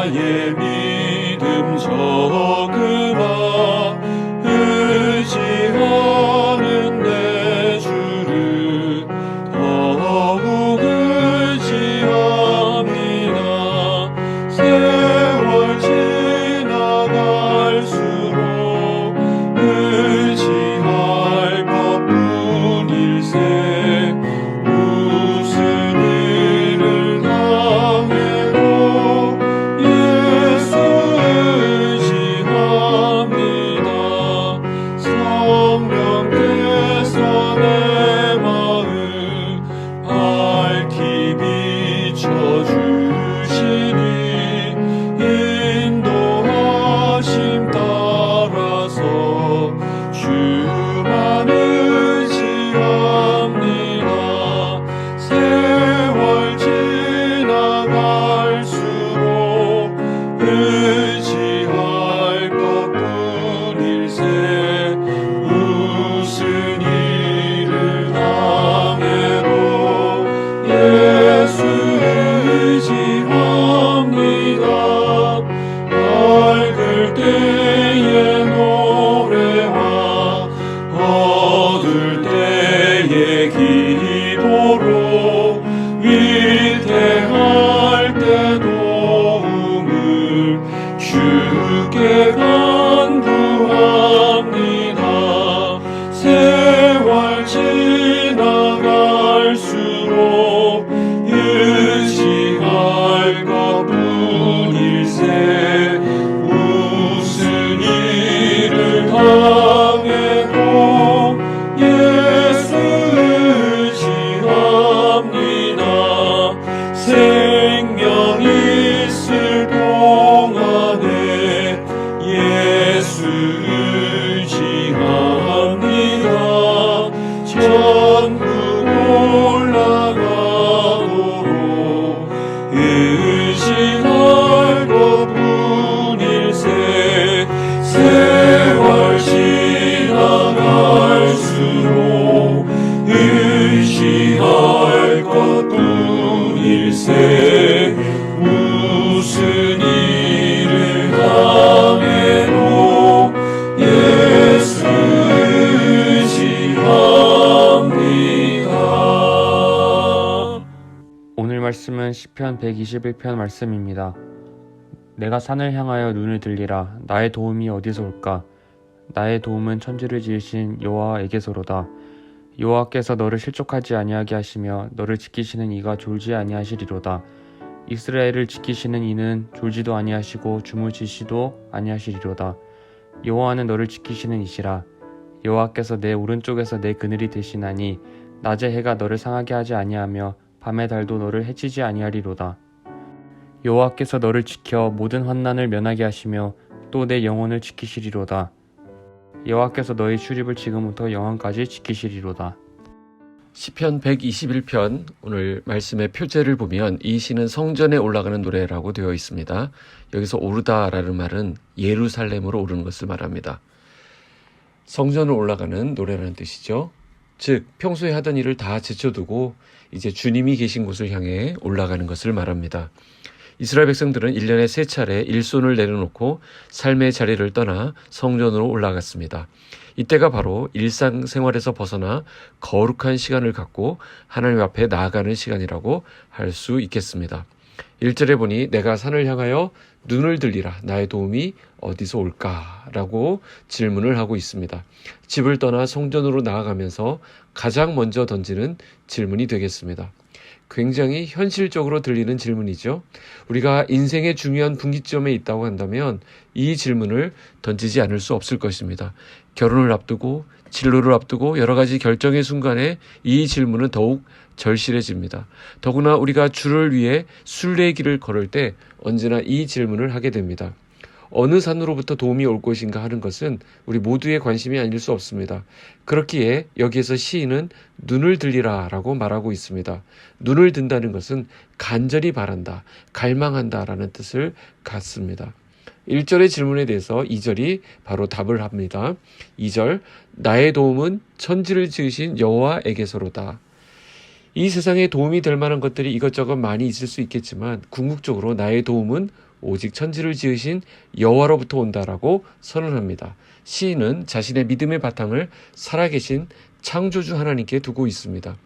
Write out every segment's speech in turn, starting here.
나의 믿음 적으마 의지하는 내 주를 더욱 의지합니다. 세월 지나갈수록 의지할 것뿐일세. 무슨 일을 당해도 예수 의지합니다. 성령께서 내 마음 밝히 비춰주시니 인도하심 따라서 주만 의지합니다. 세월 지나갈수록 의지할 것뿐일세. 무슨 일을 당해도 예수 의지합니다. 밝을 때의 노래와 어두울 때의 기도로 위태할 때 도움을 주께 간구합니다. 세월 지나갈수록 의지할 것뿐일세. 무슨 일을 당해도 예수 의지합니다. 생명 있을 동안에 예수 의지합니다. 천국 올라가도록 의지할 것뿐일세. 세월 지나갈수록 의지할 것뿐일세. 무슨 일을 당해도 예수 의지합니다. 오늘 말씀은 시편 121편 말씀입니다. 내가 산을 향하여 눈을 들리라. 나의 도움이 어디서 올까? 나의 도움은 천지를 지으신 여호와에게서로다. 여호와께서 너를 실족하지 아니하게 하시며 너를 지키시는 이가 졸지 아니하시리로다. 이스라엘을 지키시는 이는 졸지도 아니하시고 주무시지도 아니하시리로다. 여호와는 너를 지키시는 이시라. 여호와께서 내 오른쪽에서 내 그늘이 되시나니 낮에 해가 너를 상하게 하지 아니하며 밤의 달도 너를 해치지 아니하리로다. 여호와께서 너를 지켜 모든 환난을 면하게 하시며 또 내 영혼을 지키시리로다. 여호와께서 너의 출입을 지금부터 영원까지 지키시리로다. 시편 121편 오늘 말씀의 표제를 보면 이 시는 성전에 올라가는 노래라고 되어 있습니다. 여기서 오르다라는 말은 예루살렘으로 오르는 것을 말합니다. 성전으로 올라가는 노래라는 뜻이죠. 즉 평소에 하던 일을 다 제쳐두고 이제 주님이 계신 곳을 향해 올라가는 것을 말합니다. 이스라엘 백성들은 1년에 3차례 일손을 내려놓고 삶의 자리를 떠나 성전으로 올라갔습니다. 이때가 바로 일상생활에서 벗어나 거룩한 시간을 갖고 하나님 앞에 나아가는 시간이라고 할 수 있겠습니다. 1절에 보니 내가 산을 향하여 눈을 들리라. 나의 도움이 어디서 올까? 라고 질문을 하고 있습니다. 집을 떠나 성전으로 나아가면서 가장 먼저 던지는 질문이 되겠습니다. 굉장히 현실적으로 들리는 질문이죠. 우리가 인생의 중요한 분기점에 있다고 한다면 이 질문을 던지지 않을 수 없을 것입니다. 결혼을 앞두고 진로를 앞두고 여러 가지 결정의 순간에 이 질문은 더욱 절실해집니다. 더구나 우리가 주를 위해 순례의 길을 걸을 때 언제나 이 질문을 하게 됩니다. 어느 산으로부터 도움이 올 것인가 하는 것은 우리 모두의 관심이 아닐 수 없습니다. 그렇기에 여기에서 시인은 눈을 들리라 라고 말하고 있습니다. 눈을 든다는 것은 간절히 바란다, 갈망한다 라는 뜻을 갖습니다. 1절의 질문에 대해서 2절이 바로 답을 합니다. 2절, 나의 도움은 천지를 지으신 여호와에게서로다. 이 세상에 도움이 될 만한 것들이 이것저것 많이 있을 수 있겠지만 궁극적으로 나의 도움은 오직 천지를 지으신 여호와로부터 온다라고 선언합니다. 시인은 자신의 믿음의 바탕을 살아계신 창조주 하나님께 두고 있습니다.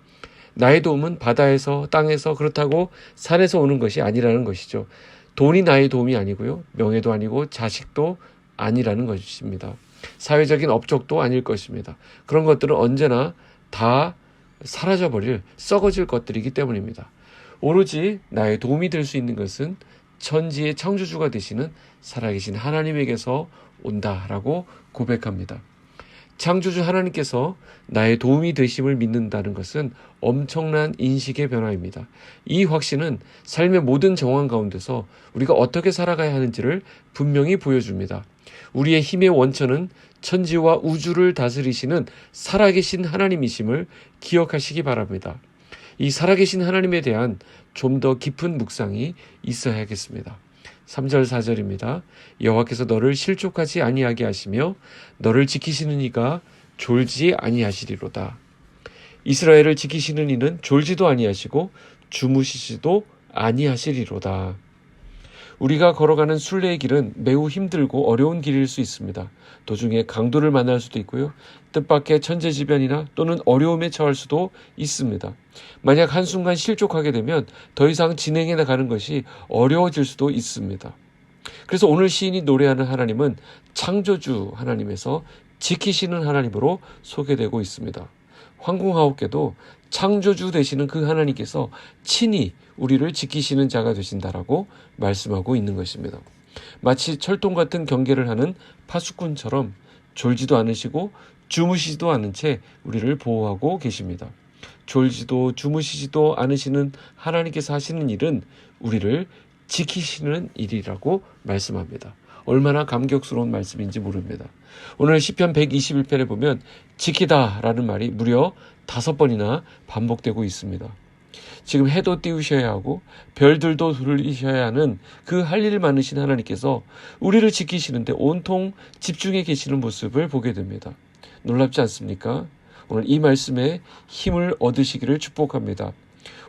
나의 도움은 바다에서, 땅에서, 그렇다고 산에서 오는 것이 아니라는 것이죠. 돈이 나의 도움이 아니고요. 명예도 아니고 자식도 아니라는 것입니다. 사회적인 업적도 아닐 것입니다. 그런 것들은 언제나 다 사라져버릴, 썩어질 것들이기 때문입니다. 오로지 나의 도움이 될 수 있는 것은 천지의 창조주가 되시는 살아계신 하나님에게서 온다라고 고백합니다. 창조주 하나님께서 나의 도움이 되심을 믿는다는 것은 엄청난 인식의 변화입니다. 이 확신은 삶의 모든 정황 가운데서 우리가 어떻게 살아가야 하는지를 분명히 보여줍니다. 우리의 힘의 원천은 천지와 우주를 다스리시는 살아계신 하나님이심을 기억하시기 바랍니다. 이 살아계신 하나님에 대한 좀 더 깊은 묵상이 있어야겠습니다. 3절 4절입니다. 여호와께서 너를 실족하지 아니하게 하시며 너를 지키시는 이가 졸지 아니하시리로다. 이스라엘을 지키시는 이는 졸지도 아니하시고 주무시지도 아니하시리로다. 우리가 걸어가는 순례의 길은 매우 힘들고 어려운 길일 수 있습니다. 도중에 강도를 만날 수도 있고요. 뜻밖의 천재지변이나 또는 어려움에 처할 수도 있습니다. 만약 한순간 실족하게 되면 더 이상 진행해 나가는 것이 어려워질 수도 있습니다. 그래서 오늘 시인이 노래하는 하나님은 창조주 하나님에서 지키시는 하나님으로 소개되고 있습니다. 황궁하옵게도 창조주 되시는 그 하나님께서 친히 우리를 지키시는 자가 되신다라고 말씀하고 있는 것입니다. 마치 철통 같은 경계를 하는 파수꾼처럼 졸지도 않으시고 주무시지도 않은 채 우리를 보호하고 계십니다. 졸지도 주무시지도 않으시는 하나님께서 하시는 일은 우리를 지키시는 일이라고 말씀합니다. 얼마나 감격스러운 말씀인지 모릅니다. 오늘 시편 121편에 보면 지키다라는 말이 무려 5번이나 반복되고 있습니다. 지금 해도 띄우셔야 하고 별들도 돌리셔야 하는 그 할 일 많으신 하나님께서 우리를 지키시는데 온통 집중해 계시는 모습을 보게 됩니다. 놀랍지 않습니까? 오늘 이 말씀에 힘을 얻으시기를 축복합니다.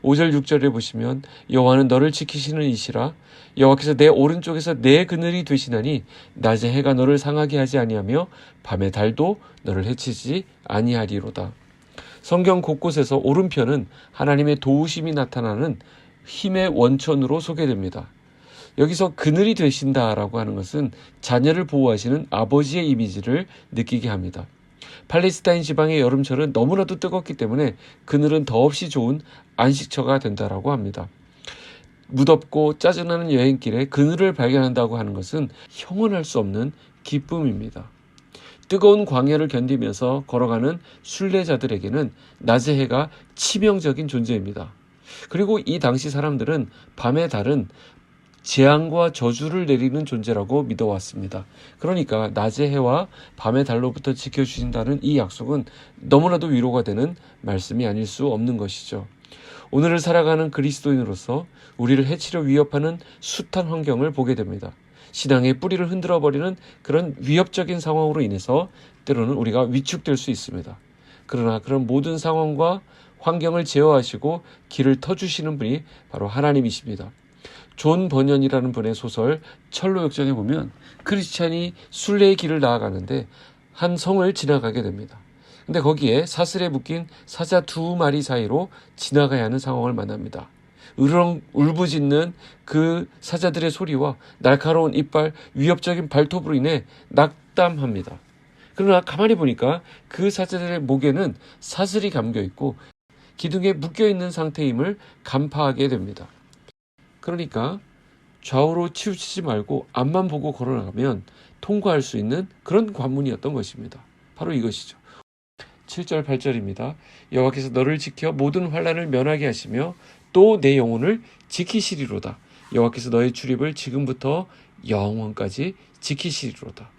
5절 6절에 보시면 여호와는 너를 지키시는 이시라 여호와께서 내 오른쪽에서 내 그늘이 되시나니 낮에 해가 너를 상하게 하지 아니하며 밤에 달도 너를 해치지 아니하리로다. 성경 곳곳에서 오른편은 하나님의 도우심이 나타나는 힘의 원천으로 소개됩니다. 여기서 그늘이 되신다라고 하는 것은 자녀를 보호하시는 아버지의 이미지를 느끼게 합니다. 팔레스타인 지방의 여름철은 너무나도 뜨겁기 때문에 그늘은 더없이 좋은 안식처가 된다라고 합니다. 무덥고 짜증나는 여행길에 그늘을 발견한다고 하는 것은 형언할 수 없는 기쁨입니다. 뜨거운 광야를 견디면서 걸어가는 순례자들에게는 낮의 해가 치명적인 존재입니다. 그리고 이 당시 사람들은 밤의 달은 재앙과 저주를 내리는 존재라고 믿어왔습니다. 그러니까 낮의 해와 밤의 달로부터 지켜주신다는 이 약속은 너무나도 위로가 되는 말씀이 아닐 수 없는 것이죠. 오늘을 살아가는 그리스도인으로서 우리를 해치려 위협하는 숱한 환경을 보게 됩니다. 신앙의 뿌리를 흔들어버리는 그런 위협적인 상황으로 인해서 때로는 우리가 위축될 수 있습니다. 그러나 그런 모든 상황과 환경을 제어하시고 길을 터주시는 분이 바로 하나님이십니다. 존 버년이라는 분의 소설 철로역정에 보면 크리스찬이 순례의 길을 나아가는데 한 성을 지나가게 됩니다. 근데 거기에 사슬에 묶인 사자 2마리 사이로 지나가야 하는 상황을 만납니다. 으르렁 울부짖는 그 사자들의 소리와 날카로운 이빨, 위협적인 발톱으로 인해 낙담합니다. 그러나 가만히 보니까 그 사자들의 목에는 사슬이 감겨 있고 기둥에 묶여 있는 상태임을 간파하게 됩니다. 그러니까 좌우로 치우치지 말고 앞만 보고 걸어나가면 통과할 수 있는 그런 관문이었던 것입니다. 바로 이것이죠. 7절 8절입니다. 여호와께서 너를 지켜 모든 환난을 면하게 하시며 또 내 영혼을 지키시리로다. 여호와께서 너의 출입을 지금부터 영원까지 지키시리로다.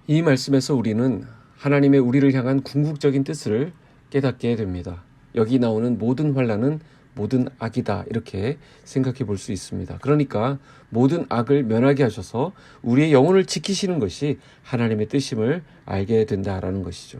이 말씀에서 우리는 하나님의 우리를 향한 궁극적인 뜻을 깨닫게 됩니다. 여기 나오는 모든 환난은 모든 악이다 이렇게 생각해 볼 수 있습니다. 그러니까 모든 악을 면하게 하셔서 우리의 영혼을 지키시는 것이 하나님의 뜻임을 알게 된다라는 것이죠.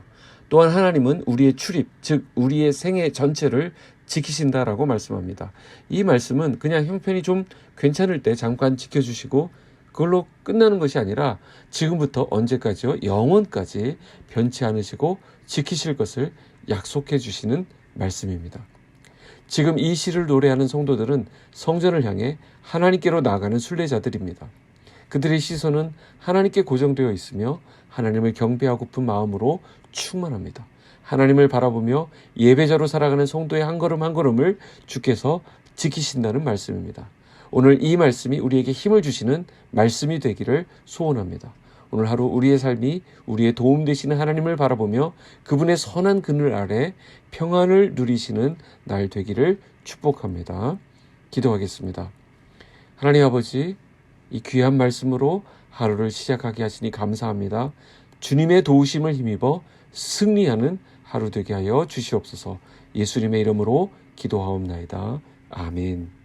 또한 하나님은 우리의 출입, 즉 우리의 생애 전체를 지키신다라고 말씀합니다. 이 말씀은 그냥 형편이 좀 괜찮을 때 잠깐 지켜주시고 그걸로 끝나는 것이 아니라 지금부터 언제까지요? 영원까지 변치 않으시고 지키실 것을 약속해 주시는 말씀입니다. 지금 이 시를 노래하는 성도들은 성전을 향해 하나님께로 나아가는 순례자들입니다. 그들의 시선은 하나님께 고정되어 있으며 하나님을 경배하고픈 마음으로 충만합니다. 하나님을 바라보며 예배자로 살아가는 성도의 한 걸음 한 걸음을 주께서 지키신다는 말씀입니다. 오늘 이 말씀이 우리에게 힘을 주시는 말씀이 되기를 소원합니다. 오늘 하루 우리의 삶이 우리의 도움 되시는 하나님을 바라보며 그분의 선한 그늘 아래 평안을 누리시는 날 되기를 축복합니다. 기도하겠습니다. 하나님 아버지, 이 귀한 말씀으로 하루를 시작하게 하시니 감사합니다. 주님의 도우심을 힘입어 승리하는 하루 되게 하여 주시옵소서. 예수님의 이름으로 기도하옵나이다. 아멘.